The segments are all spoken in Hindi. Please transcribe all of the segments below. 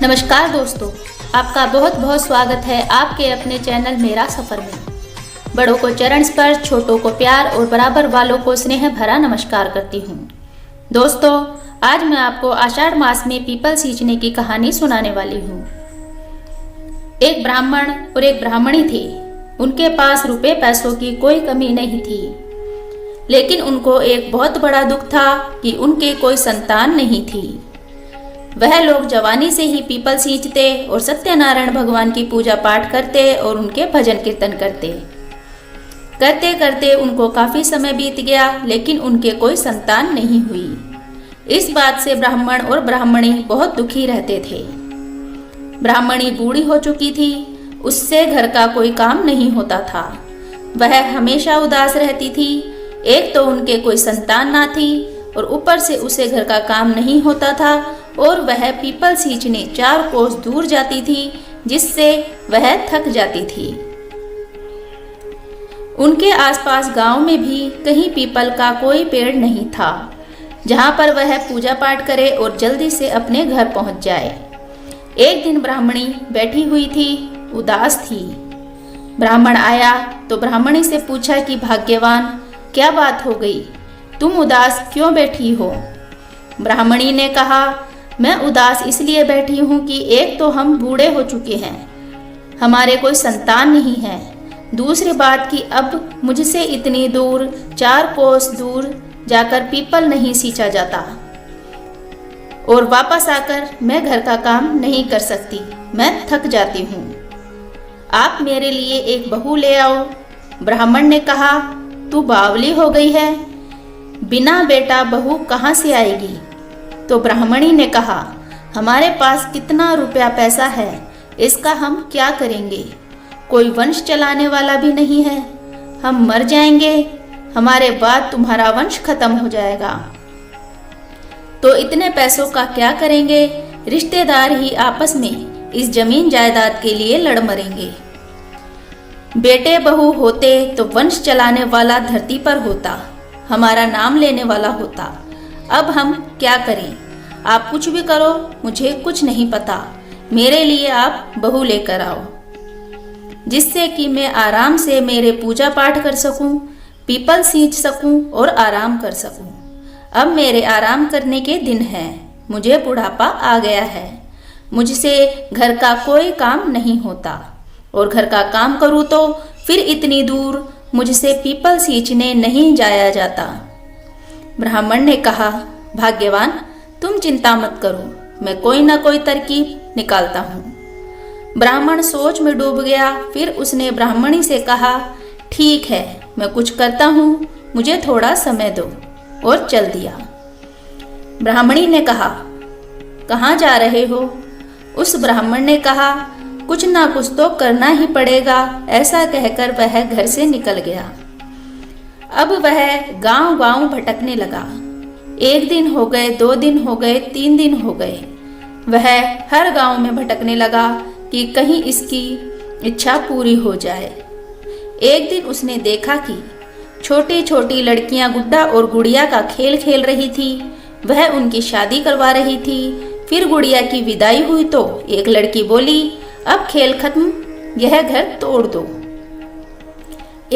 नमस्कार दोस्तों, आपका बहुत बहुत स्वागत है आपके अपने चैनल मेरा सफ़र में। बड़ों को चरण स्पर्श, छोटों को प्यार और बराबर वालों को स्नेह भरा नमस्कार करती हूँ। दोस्तों, आज मैं आपको आषाढ़ मास में पीपल सींचने की कहानी सुनाने वाली हूँ। एक ब्राह्मण और एक ब्राह्मणी थे। उनके पास रुपए पैसों की कोई कमी नहीं थी, लेकिन उनको एक बहुत बड़ा दुख था कि उनके कोई संतान नहीं थी। वह लोग जवानी से ही पीपल सींचते और सत्यनारायण भगवान की पूजा पाठ करते और उनके भजन कीर्तन करते। करते करते उनको काफी समय बीत गया, लेकिन उनके कोई संतान नहीं हुई। इस बात से ब्राह्मण और ब्राह्मणी बहुत दुखी रहते थे। ब्राह्मणी बूढ़ी हो चुकी थी, उससे घर का कोई काम नहीं होता था। वह हमेशा उदास रहती थी। एक तो उनके कोई संतान ना थी और ऊपर से उसे घर का काम नहीं होता था, और वह पीपल सींचने 4 कोस दूर जाती थी, जिससे वह थक जाती थी। उनके आसपास गांव में भी कहीं पीपल का कोई पेड़ नहीं था जहां पर वह पूजा पाठ करे और जल्दी से अपने घर पहुंच जाए। एक दिन ब्राह्मणी बैठी हुई थी, उदास थी। ब्राह्मण आया तो ब्राह्मणी से पूछा कि भाग्यवान, क्या बात हो गई, तुम उदास क्यों बैठी हो? ब्राह्मणी ने कहा, मैं उदास इसलिए बैठी हूँ कि एक तो हम बूढ़े हो चुके हैं, हमारे कोई संतान नहीं है। दूसरी बात कि अब मुझसे इतनी दूर 4 कोस दूर जाकर पीपल नहीं सींचा जाता, और वापस आकर मैं घर का काम नहीं कर सकती, मैं थक जाती हूँ। आप मेरे लिए एक बहू ले आओ। ब्राह्मण ने कहा, तू बावली हो गई है, बिना बेटा बहू कहाँ से आएगी? तो ब्राह्मणी ने कहा, हमारे पास कितना रुपया पैसा है, इसका हम क्या करेंगे? कोई वंश चलाने वाला भी नहीं है, हम मर जाएंगे, हमारे बाद तुम्हारा वंश खत्म हो जाएगा। तो इतने पैसों का क्या करेंगे? रिश्तेदार ही आपस में इस जमीन जायदाद के लिए लड़ मरेंगे। बेटे बहू होते तो वंश चलाने वाला धरती पर होता, हमारा नाम लेने वाला होता। अब हम क्या करें? आप कुछ भी करो, मुझे कुछ नहीं पता। मेरे लिए आप बहू लेकर आओ, जिससे कि मैं आराम से मेरे पूजा पाठ कर सकूं, पीपल सींच सकूं और आराम कर सकूं। अब मेरे आराम करने के दिन हैं, मुझे बुढ़ापा आ गया है, मुझसे घर का कोई काम नहीं होता, और घर का काम करूं तो फिर इतनी दूर मुझसे पीपल सींचने नहीं जाया जाता। ब्राह्मण ने कहा, भाग्यवान, तुम चिंता मत करो, मैं कोई ना कोई तरकीब निकालता हूँ। ब्राह्मण सोच में डूब गया। फिर उसने ब्राह्मणी से कहा, ठीक है, मैं कुछ करता हूँ, मुझे थोड़ा समय दो, और चल दिया। ब्राह्मणी ने कहा, कहाँ जा रहे हो? उस ब्राह्मण ने कहा, कुछ ना कुछ तो करना ही पड़ेगा। ऐसा कहकर वह घर से निकल गया। अब वह गांव गांव भटकने लगा। 1 दिन हो गए, 2 दिन हो गए, 3 दिन हो गए। वह हर गांव में भटकने लगा कि कहीं इसकी इच्छा पूरी हो जाए। एक दिन उसने देखा कि छोटी छोटी लड़कियां गुड्डा और गुड़िया का खेल खेल रही थी। वह उनकी शादी करवा रही थी। फिर गुड़िया की विदाई हुई तो एक लड़की बोली, अब खेल खत्म, यह घर तोड़ दो।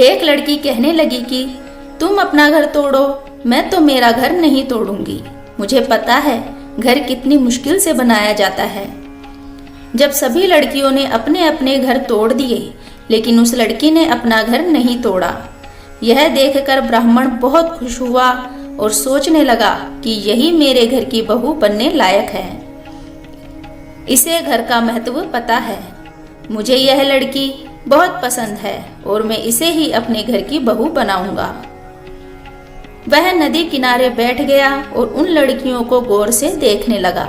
एक लड़की कहने लगी कि तुम अपना घर तोड़ो, मैं तो मेरा घर नहीं तोड़ूंगी। मुझे पता है घर कितनी मुश्किल से बनाया जाता है। जब सभी लड़कियों ने अपने अपने घर तोड़ दिए, लेकिन उस लड़की ने अपना घर नहीं तोड़ा। यह देखकर ब्राह्मण बहुत खुश हुआ और सोचने लगा कि यही मेरे घर की बहू बनने लायक है। इसे घर का महत्व पता है। मुझे यह लड़की बहुत पसंद है और मैं इसे ही अपने घर की बहू बनाऊंगा। वह नदी किनारे बैठ गया और उन लड़कियों को गौर से देखने लगा।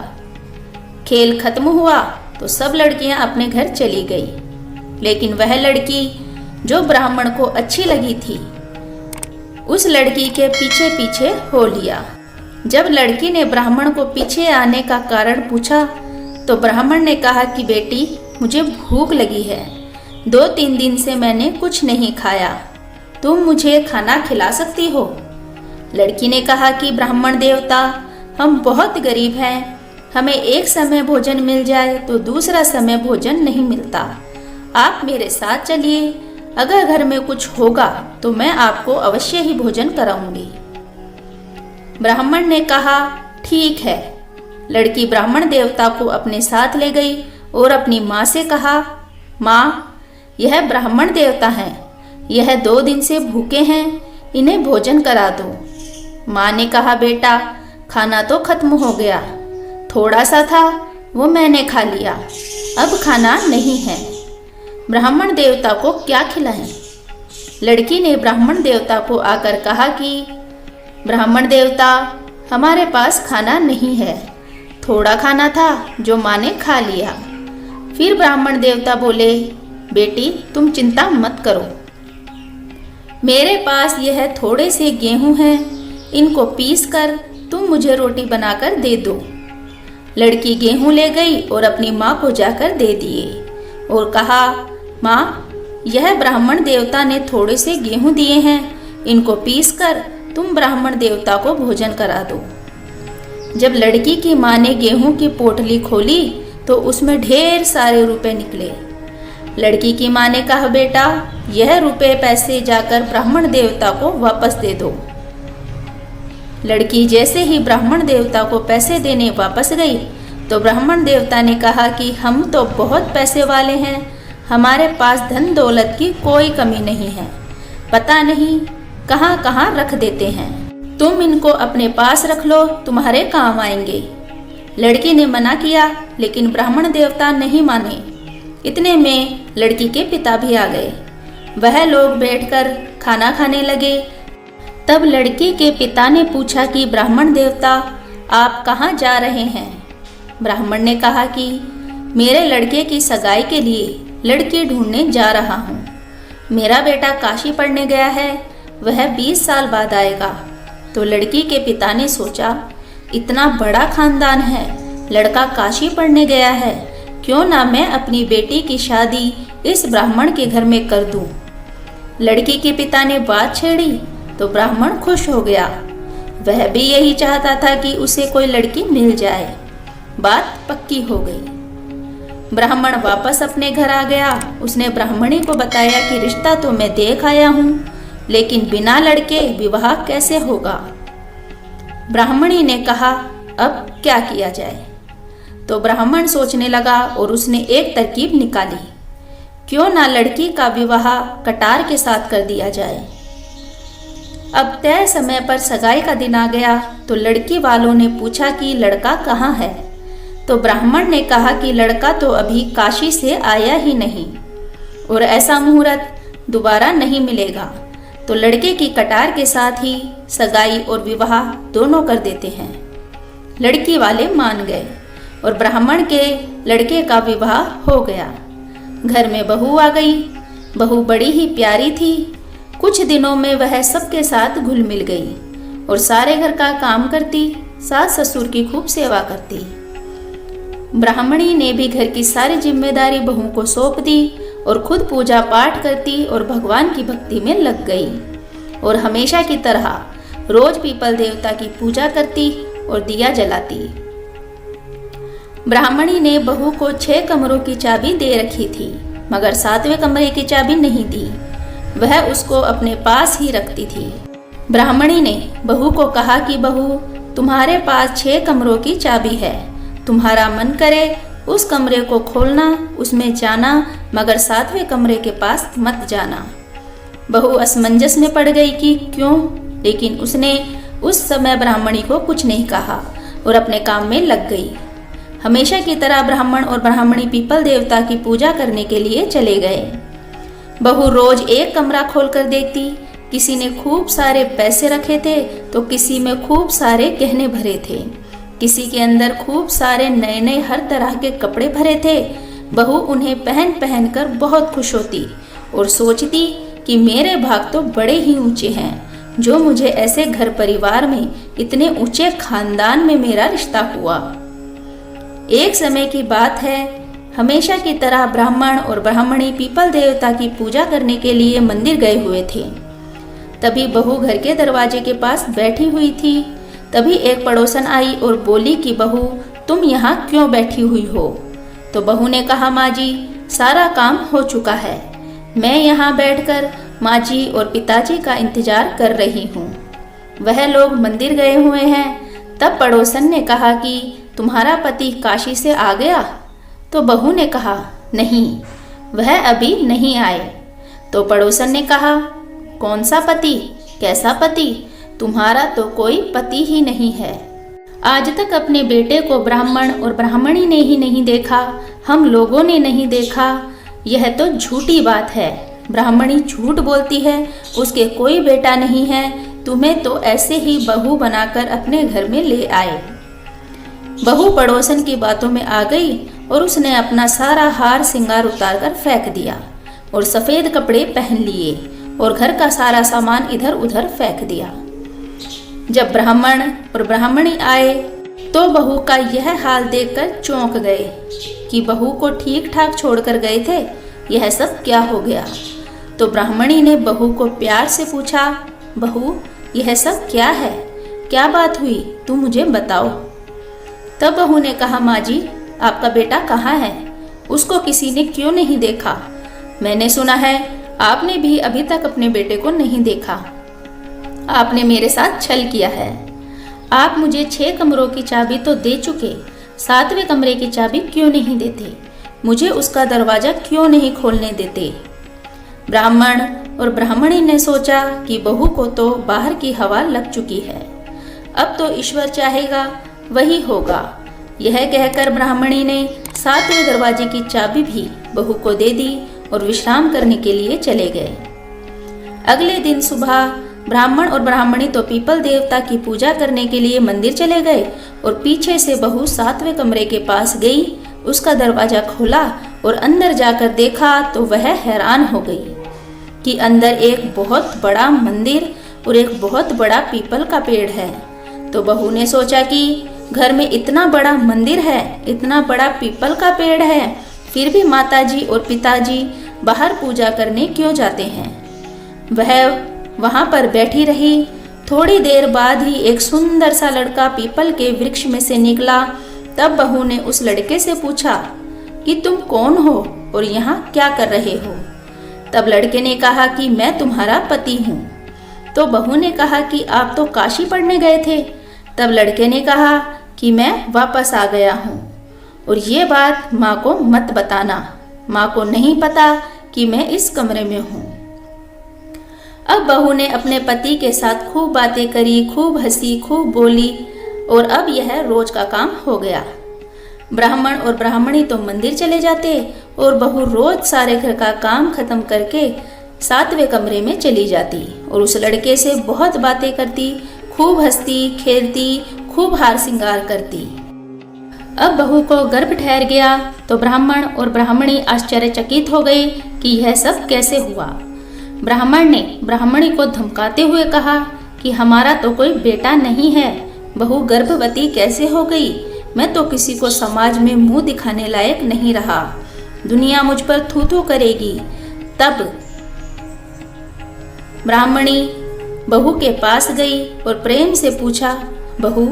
खेल खत्म हुआ तो सब लड़कियां अपने घर चली गई, लेकिन वह लड़की जो ब्राह्मण को अच्छी लगी थी, उस लड़की के पीछे पीछे हो लिया। जब लड़की ने ब्राह्मण को पीछे आने का कारण पूछा तो ब्राह्मण ने कहा कि बेटी, मुझे भूख लगी है, 2-3 दिन से मैंने कुछ नहीं खाया, तुम मुझे खाना खिला सकती हो? लड़की ने कहा कि ब्राह्मण देवता, हम बहुत गरीब हैं, हमें एक समय भोजन मिल जाए तो दूसरा समय भोजन नहीं मिलता। आप मेरे साथ चलिए, अगर घर में कुछ होगा तो मैं आपको अवश्य ही भोजन कराऊंगी। ब्राह्मण ने कहा, ठीक है। लड़की ब्राह्मण देवता को अपने साथ ले गई और अपनी माँ से कहा, माँ, यह ब्राह्मण देवता हैं, यह 2 दिन से भूखे हैं, इन्हें भोजन करा दो। माँ ने कहा, बेटा, खाना तो खत्म हो गया, थोड़ा सा था वो मैंने खा लिया, अब खाना नहीं है, ब्राह्मण देवता को क्या खिलाएं? लड़की ने ब्राह्मण देवता को आकर कहा कि ब्राह्मण देवता, हमारे पास खाना नहीं है, थोड़ा खाना था जो माँ ने खा लिया। फिर ब्राह्मण देवता बोले, बेटी, तुम चिंता मत करो, मेरे पास यह थोड़े से गेहूं हैं, इनको पीस कर तुम मुझे रोटी बनाकर दे दो। लड़की गेहूं ले गई और अपनी माँ को जाकर दे दिए और कहा, माँ, यह ब्राह्मण देवता ने थोड़े से गेहूं दिए हैं, इनको पीस कर तुम ब्राह्मण देवता को भोजन करा दो। जब लड़की की माँ ने गेहूं की पोटली खोली तो उसमें ढेर सारे रुपए निकले। लड़की की माँ ने कहा, बेटा, यह रुपए पैसे जाकर ब्राह्मण देवता को वापस दे दो। लड़की जैसे ही ब्राह्मण देवता को पैसे देने वापस गई तो ब्राह्मण देवता ने कहा कि हम तो बहुत पैसे वाले हैं, हमारे पास धन दौलत की कोई कमी नहीं है, पता नहीं कहाँ कहाँ रख देते हैं, तुम इनको अपने पास रख लो, तुम्हारे काम आएंगे। लड़की ने मना किया लेकिन ब्राह्मण देवता नहीं माने। इतने में लड़की के पिता भी आ गए। वह लोग बैठकर खाना खाने लगे। तब लड़की के पिता ने पूछा कि ब्राह्मण देवता, आप कहाँ जा रहे हैं? ब्राह्मण ने कहा कि मेरे लड़के की सगाई के लिए लड़की ढूंढने जा रहा हूँ। मेरा बेटा काशी पढ़ने गया है, वह 20 साल बाद आएगा। तो लड़की के पिता ने सोचा, इतना बड़ा खानदान है, लड़का काशी पढ़ने गया है, क्यों ना मैं अपनी बेटी की शादी इस ब्राह्मण के घर में कर दूं। लड़की के पिता ने बात छेड़ी तो ब्राह्मण खुश हो गया। वह भी यही चाहता था कि उसे कोई लड़की मिल जाए। बात पक्की हो गई। ब्राह्मण वापस अपने घर आ गया। उसने ब्राह्मणी को बताया कि रिश्ता तो मैं देख आया हूँ, लेकिन बिना लड़के विवाह कैसे होगा। ब्राह्मणी ने कहा, अब क्या किया जाए? तो ब्राह्मण सोचने लगा और उसने एक तरकीब निकाली, क्यों ना लड़की का विवाह कटार के साथ कर दिया जाए। अब तय समय पर सगाई का दिन आ गया तो लड़की वालों ने पूछा कि लड़का कहाँ है। तो ब्राह्मण ने कहा कि लड़का तो अभी काशी से आया ही नहीं और ऐसा मुहूर्त दोबारा नहीं मिलेगा, तो लड़के की कटार के साथ ही सगाई और विवाह दोनों कर देते हैं। लड़की वाले मान गए और ब्राह्मण के लड़के का विवाह हो गया। घर में बहू आ गई। बहू बड़ी ही प्यारी थी। कुछ दिनों में वह सबके साथ घुल मिल गई और सारे घर का काम करती, सास ससुर की खूब सेवा करती। ब्राह्मणी ने भी घर की सारी जिम्मेदारी बहू को सौंप दी और खुद पूजा पाठ करती और भगवान की भक्ति में लग गई और हमेशा की तरह रोज पीपल देवता की पूजा करती और दिया जलाती। ब्राह्मणी ने बहू को 6 कमरों की चाबी दे रखी थी, मगर 7वें कमरे की चाबी नहीं दी। वह उसको अपने पास ही रखती थी। ब्राह्मणी ने बहू को कहा कि बहू, तुम्हारे पास 6 कमरों की चाबी है, तुम्हारा मन करे उस कमरे को खोलना, उसमें जाना, मगर 7वें कमरे के पास मत जाना। बहू असमंजस में पड़ गई कि क्यों, लेकिन उसने उस समय ब्राह्मणी को कुछ नहीं कहा और अपने काम में लग गई। हमेशा की तरह ब्राह्मण और ब्राह्मणी पीपल देवता की पूजा करने के लिए चले गए। बहू रोज एक कमरा खोल कर देखती। किसी ने खूब सारे पैसे रखे थे तो किसी में खूब सारे गहने भरे थे, किसी के अंदर खूब सारे नए नए हर तरह के कपड़े भरे थे। बहू उन्हें पहन पहन कर बहुत खुश होती और सोचती कि मेरे भाग तो बड़े ही ऊंचे हैं, जो मुझे ऐसे घर परिवार में, इतने ऊंचे खानदान में मेरा रिश्ता हुआ। एक समय की बात है, हमेशा की तरह ब्राह्मण और ब्राह्मणी पीपल देवता की पूजा करने के लिए मंदिर गए हुए थे। तभी बहू घर के दरवाजे के पास बैठी हुई थी। तभी एक पड़ोसन आई और बोली कि बहू, तुम यहाँ क्यों बैठी हुई हो? तो बहू ने कहा, माँ जी, सारा काम हो चुका है, मैं यहाँ बैठकर माँ जी और पिताजी का इंतजार कर रही हूँ। वह लोग मंदिर गए हुए हैं। तब पड़ोसन ने कहा कि तुम्हारा पति काशी से आ गया? तो बहू ने कहा, नहीं, वह अभी नहीं आए। तो पड़ोसन ने कहा, कौन सा पति? कैसा पति? तुम्हारा तो कोई पति ही नहीं है। आज तक अपने बेटे को ब्राह्मण और ब्राह्मणी ने ही नहीं देखा, हम लोगों ने नहीं देखा। यह तो झूठी बात है। ब्राह्मणी झूठ बोलती है, उसके कोई बेटा नहीं है। तुम्हें तो ऐसे ही बहू बनाकर अपने घर में ले आए। बहू पड़ोसन की बातों में आ गई और उसने अपना सारा हार श्रृंगार उतार कर फेंक दिया और सफेद कपड़े पहन लिए और घर का सारा सामान इधर उधर फेंक दिया। जब ब्राह्मण और ब्राह्मणी आए तो बहू का यह हाल देखकर चौंक गए कि बहू को ठीक ठाक छोड़कर गए थे, यह सब क्या हो गया। तो ब्राह्मणी ने बहू को प्यार से पूछा, बहू, यह सब क्या है? क्या बात हुई? तुम मुझे बताओ। तब बहू ने कहा, माँ जी, आपका बेटा कहाँ है? उसको किसी ने क्यों नहीं देखा? मैंने सुना है आपने भी अभी तक अपने बेटे को नहीं देखा। आपने मेरे साथ छल किया है। आप मुझे 6 कमरों की चाबी तो दे चुके, 7वें कमरे की चाबी क्यों नहीं देते? मुझे उसका दरवाजा क्यों नहीं खोलने देते? ब्राह्मण और ब्राह्मणी ने सोचा कि बहू को तो बाहर की हवा लग चुकी है, अब तो ईश्वर चाहेगा वही होगा। यह कहकर ब्राह्मणी ने 7वें दरवाजे की चाबी भी बहू को दे दी और विश्राम करने के लिए चले गए। अगले दिन सुबह ब्राह्मण और ब्राह्मणी तो पीपल देवता की पूजा करने के लिए मंदिर चले गए और पीछे से बहू 7वें कमरे के पास गई, उसका दरवाजा खोला और अंदर जाकर देखा तो वह हैरान हो गई कि अंदर एक बहुत बड़ा मंदिर और एक बहुत बड़ा पीपल का पेड़ है। तो बहू ने सोचा कि घर में इतना बड़ा मंदिर है, इतना बड़ा पीपल का पेड़ है, फिर भी माताजी और पिताजी बाहर पूजा करने क्यों जाते हैं। वह वहां पर बैठी रही। थोड़ी देर बाद ही एक सुंदर सा लड़का पीपल के वृक्ष में से निकला। तब बहू ने उस लड़के से पूछा कि तुम कौन हो और यहाँ क्या कर रहे हो? तब लड़के ने कहा कि मैं तुम्हारा पति हूँ। तो बहू ने कहा कि आप तो काशी पढ़ने गए थे। तब लड़के ने कहा कि मैं वापस आ गया हूँ और ये बात माँ को मत बताना, माँ को नहीं पता कि मैं इस कमरे में हूँ। अब बहू ने अपने पति के साथ खूब बातें करी, खूब हंसी, खूब बोली और अब यह रोज का काम हो गया। ब्राह्मण और ब्राह्मणी तो मंदिर चले जाते और बहू रोज सारे घर का काम खत्म करके 7वें कमरे में चली जाती और उस लड़के से बहुत बातें करती, खूब हंसती, खेलती, खूब हार श्रृंगार करती। अब बहू को गर्भ ठहर गया तो ब्राह्मण और ब्राह्मणी आश्चर्यचकित हो गए कि यह सब कैसे हुआ। ब्राह्मण ने ब्राह्मणी को धमकाते हुए कहा कि हमारा तो कोई बेटा नहीं है, बहू गर्भवती कैसे हो गई? मैं तो किसी को समाज में मुंह दिखाने लायक नहीं रहा, दुनिया मुझ पर थू थू करेगी। तब ब्राह्मणी बहू के पास गई और प्रेम से पूछा, बहू,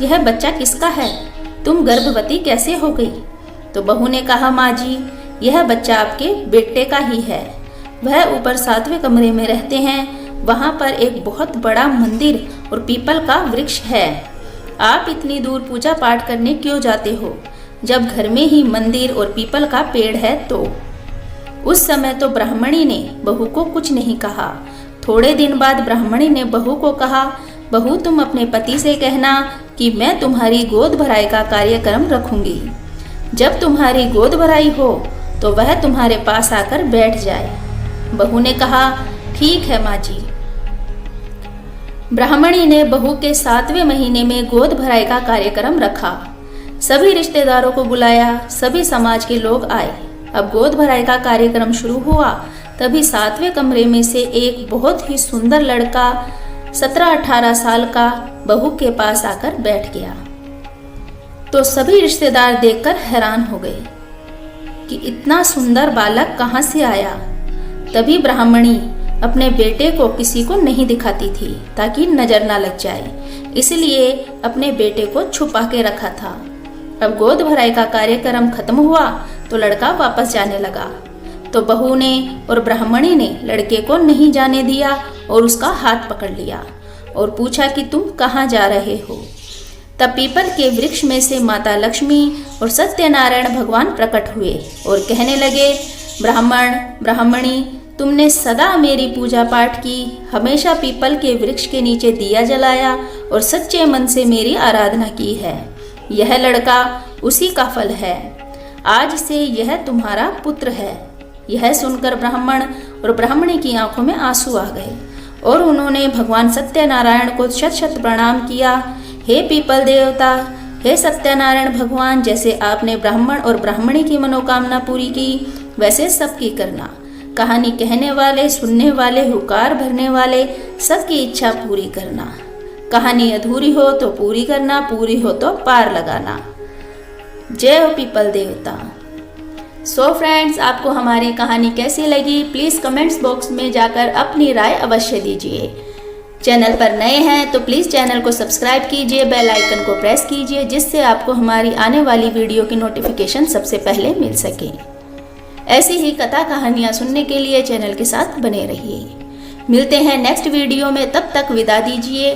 यह बच्चा किसका है? तुम गर्भवती कैसे हो गई? तो बहू ने कहा, माँ जी, यह बच्चा आपके बेटे का ही है। वह ऊपर 7वें कमरे में रहते हैं, वहाँ पर एक बहुत बड़ा मंदिर और पीपल का वृक्ष है। आप इतनी दूर पूजा पाठ करने क्यों जाते हो, जब घर में ही मंदिर और पीपल का पेड़ है? तो उस समय तो ब्राह्मणी ने बहू को कुछ नहीं कहा। थोड़े दिन बाद ब्राह्मणी ने बहू को कहा, बहू, तुम अपने पति से कहना कि मैं तुम्हारी गोद भराई का कार्यक्रम रखूंगी। जब तुम्हारी गोद भराई हो तो वह तुम्हारे पास आकर बैठ जाए। बहू ने कहा, ठीक है माँ जी। ब्राह्मणी ने बहू के 7वें महीने में गोद भराई का कार्यक्रम रखा। सभी रिश्तेदारों को बुलाया, सभी समाज के लोग आए। अब गोद भराई का कार्यक्रम शुरू हुआ। तभी 7वें कमरे में से एक बहुत ही सुंदर लड़का 17-18 साल का बहू के पास आकर बैठ गया। तो सभी रिश्तेदार देखकर हैरान हो गए कि इतना सुंदर बालक कहाँ से आया। तभी ब्राह्मणी अपने बेटे को किसी को नहीं दिखाती थी ताकि नजर ना लग जाए, इसलिए अपने बेटे को छुपा के रखा था। अब गोद भराई का कार्यक्रम खत्म हुआ तो लड़का वापस जाने लगा। तो बहू ने और ब्राह्मणी ने लड़के को नहीं जाने दिया और उसका हाथ पकड़ लिया और पूछा कि तुम कहाँ जा रहे हो। तब पीपल के वृक्ष में से माता लक्ष्मी और सत्यनारायण भगवान प्रकट हुए और कहने लगे, ब्राह्मण ब्राह्मणी, तुमने सदा मेरी पूजा पाठ की, हमेशा पीपल के वृक्ष के नीचे दिया जलाया और सच्चे मन से मेरी आराधना की है। यह लड़का उसी का फल है। आज से यह तुम्हारा पुत्र है। यह सुनकर ब्राह्मण और ब्राह्मणी की आंखों में आंसू आ गए और उन्होंने भगवान सत्यनारायण को शत शत प्रणाम किया। हे पीपल देवता, हे सत्यनारायण भगवान, जैसे आपने ब्राह्मण और ब्राह्मणी की मनोकामना पूरी की वैसे सबकी करना। कहानी कहने वाले, सुनने वाले, हुकार भरने वाले सबकी इच्छा पूरी करना। कहानी अधूरी हो तो पूरी करना, पूरी हो तो पार लगाना। जय हो पीपल देवता। सो फ्रेंड्स, आपको हमारी कहानी कैसी लगी प्लीज़ कमेंट्स बॉक्स में जाकर अपनी राय अवश्य दीजिए। चैनल पर नए हैं तो प्लीज़ चैनल को सब्सक्राइब कीजिए, बेल आइकन को प्रेस कीजिए, जिससे आपको हमारी आने वाली वीडियो की नोटिफिकेशन सबसे पहले मिल सके। ऐसी ही कथा कहानियाँ सुनने के लिए चैनल के साथ बने रहिए। मिलते हैं नेक्स्ट वीडियो में, तब तक विदा दीजिए।